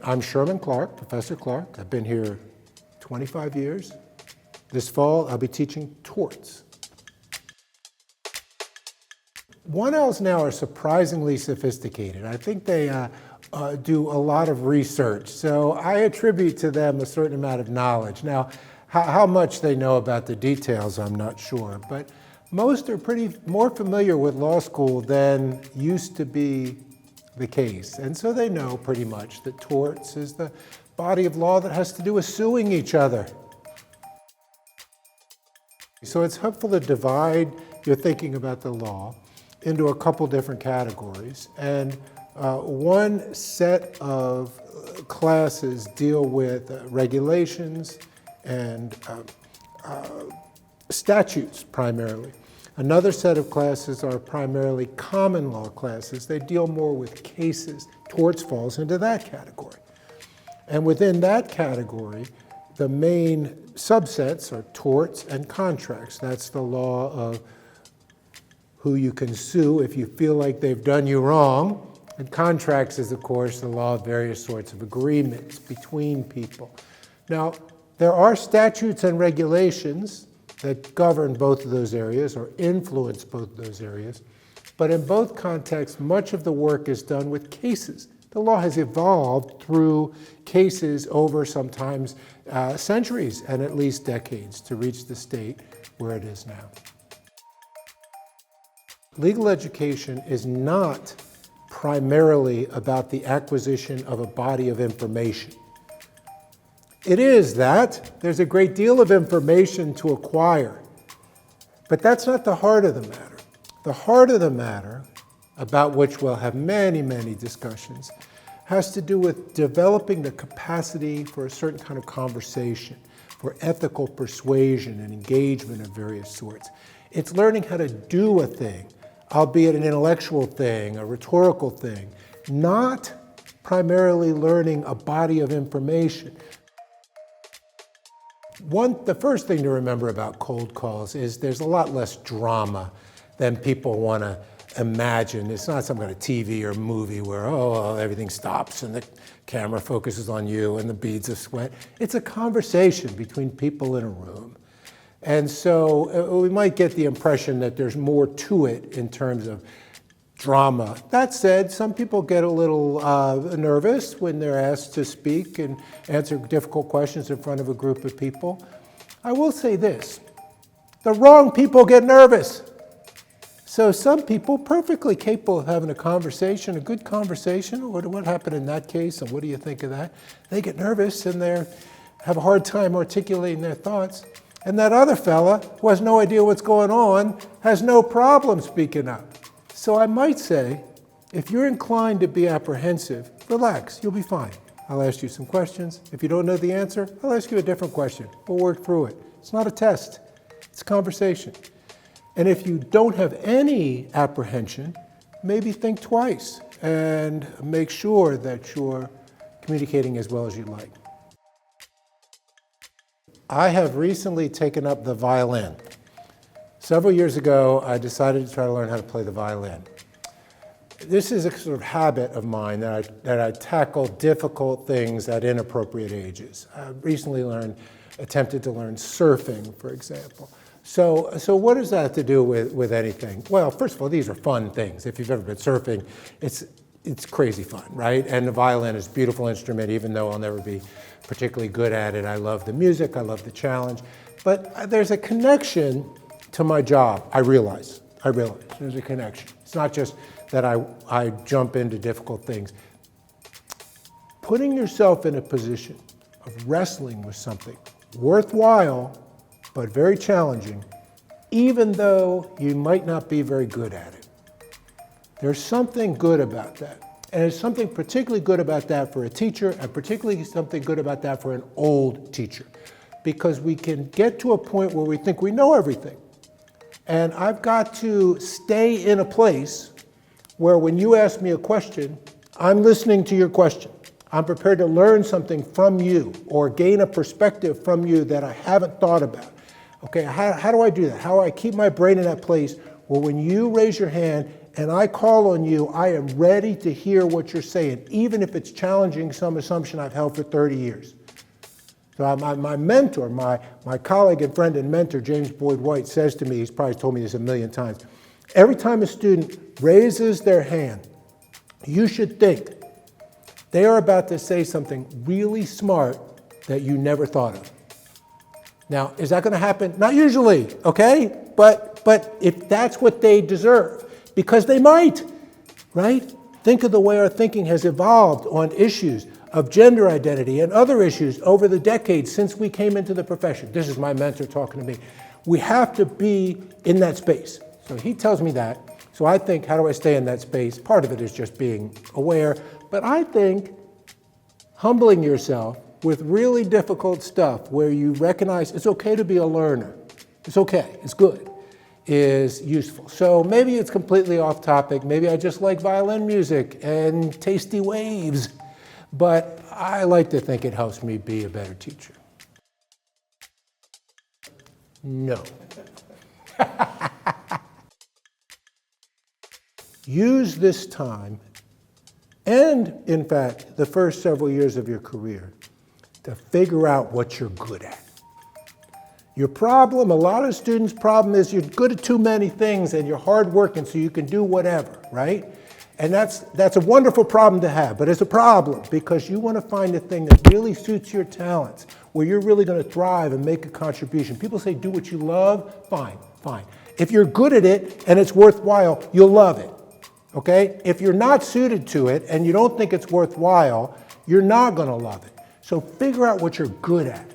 I'm Sherman Clark, Professor Clark. I've been here 25 years. This fall, I'll be teaching torts. 1Ls now are surprisingly sophisticated. I think they do a lot of research, so I attribute to them a certain amount of knowledge. Now, how much they know about the details, I'm not sure, but most are more familiar with law school than used to be the case. And so they know pretty much that torts is the body of law that has to do with suing each other. So it's helpful to divide your thinking about the law into a couple different categories. And one set of classes deal with regulations and statutes primarily. Another set of classes are primarily common law classes. They deal more with cases. Torts falls into that category. And within that category, the main subsets are torts and contracts. That's the law of who you can sue if you feel like they've done you wrong. And contracts is, of course, the law of various sorts of agreements between people. Now, there are statutes and regulations that govern both of those areas or influence both of those areas. But in both contexts, much of the work is done with cases. The law has evolved through cases over sometimes centuries and at least decades to reach the state where it is now. Legal education is not primarily about the acquisition of a body of information. It is that. There's a great deal of information to acquire. But that's not the heart of the matter. The heart of the matter, about which we'll have many, many discussions, has to do with developing the capacity for a certain kind of conversation, for ethical persuasion and engagement of various sorts. It's learning how to do a thing, albeit an intellectual thing, a rhetorical thing, not primarily learning a body of information. The first thing to remember about cold calls is there's a lot less drama than people want to imagine. It's not some kind of TV or movie where, everything stops and the camera focuses on you and the beads of sweat. It's a conversation between people in a room. And so we might get the impression that there's more to it in terms of drama. That said, some people get a little nervous when they're asked to speak and answer difficult questions in front of a group of people. I will say this, the wrong people get nervous. So some people perfectly capable of having a conversation, a good conversation. What happened in that case and what do you think of that? They get nervous and they have a hard time articulating their thoughts. And that other fella who has no idea what's going on has no problem speaking up. So I might say, if you're inclined to be apprehensive, relax, you'll be fine. I'll ask you some questions. If you don't know the answer, I'll ask you a different question. We'll work through it. It's not a test, it's a conversation. And if you don't have any apprehension, maybe think twice and make sure that you're communicating as well as you'd like. I have recently taken up the violin. Several years ago, I decided to try to learn how to play the violin. This is a sort of habit of mine that I tackle difficult things at inappropriate ages. I recently attempted to learn surfing, for example. So what does that have to do with anything? Well, first of all, these are fun things. If you've ever been surfing, it's crazy fun, right? And the violin is a beautiful instrument, even though I'll never be particularly good at it. I love the music, I love the challenge. But there's a connection to my job, I realize there's a connection. It's not just that I jump into difficult things. Putting yourself in a position of wrestling with something worthwhile, but very challenging, even though you might not be very good at it. There's something good about that. And there's something particularly good about that for a teacher, and particularly something good about that for an old teacher. Because we can get to a point where we think we know everything. And I've got to stay in a place where when you ask me a question, I'm listening to your question. I'm prepared to learn something from you or gain a perspective from you that I haven't thought about. Okay, how do I do that? How do I keep my brain in that place where when you raise your hand and I call on you, I am ready to hear what you're saying, even if it's challenging some assumption I've held for 30 years. So my mentor, my colleague and friend and mentor, James Boyd White, says to me, he's probably told me this a million times, every time a student raises their hand, you should think they are about to say something really smart that you never thought of. Now, is that going to happen? Not usually, okay? But if that's what they deserve, because they might, right? Think of the way our thinking has evolved on issues of gender identity and other issues over the decades since we came into the profession. This is my mentor talking to me. We have to be in that space. So he tells me that. So I think, how do I stay in that space? Part of it is just being aware. But I think humbling yourself with really difficult stuff where you recognize it's okay to be a learner. It's okay, it's good, is useful. So maybe it's completely off topic. Maybe I just like violin music and tasty waves. But I like to think it helps me be a better teacher. No. Use this time, and in fact, the first several years of your career, to figure out what you're good at. Your problem, a lot of students' problem is you're good at too many things and you're hardworking so you can do whatever, right? And that's a wonderful problem to have, but it's a problem because you want to find the thing that really suits your talents, where you're really going to thrive and make a contribution. People say do what you love, fine. If you're good at it and it's worthwhile, you'll love it, okay? If you're not suited to it and you don't think it's worthwhile, you're not going to love it. So figure out what you're good at,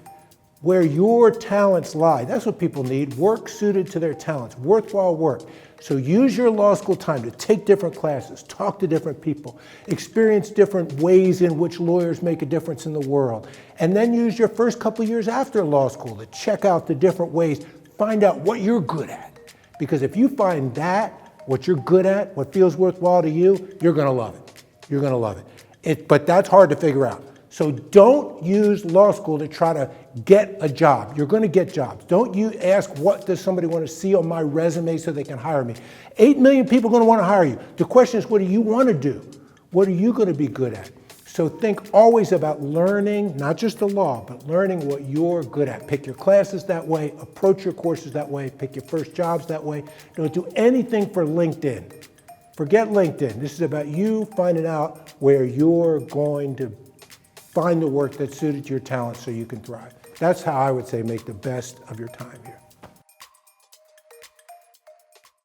where your talents lie. That's what people need, work suited to their talents, worthwhile work. So use your law school time to take different classes, talk to different people, experience different ways in which lawyers make a difference in the world, and then use your first couple years after law school to check out the different ways, find out what you're good at. Because if you find that, what you're good at, what feels worthwhile to you, you're going to love it. You're going to love it. But that's hard to figure out. So don't use law school to try to get a job. You're going to get jobs. Don't you ask, what does somebody want to see on my resume so they can hire me? 8 million people are going to want to hire you. The question is, what do you want to do? What are you going to be good at? So think always about learning, not just the law, but learning what you're good at. Pick your classes that way, approach your courses that way, pick your first jobs that way. Don't do anything for LinkedIn. Forget LinkedIn. This is about you finding out where you're going to find the work that's suited to your talent so you can thrive. That's how I would say make the best of your time here.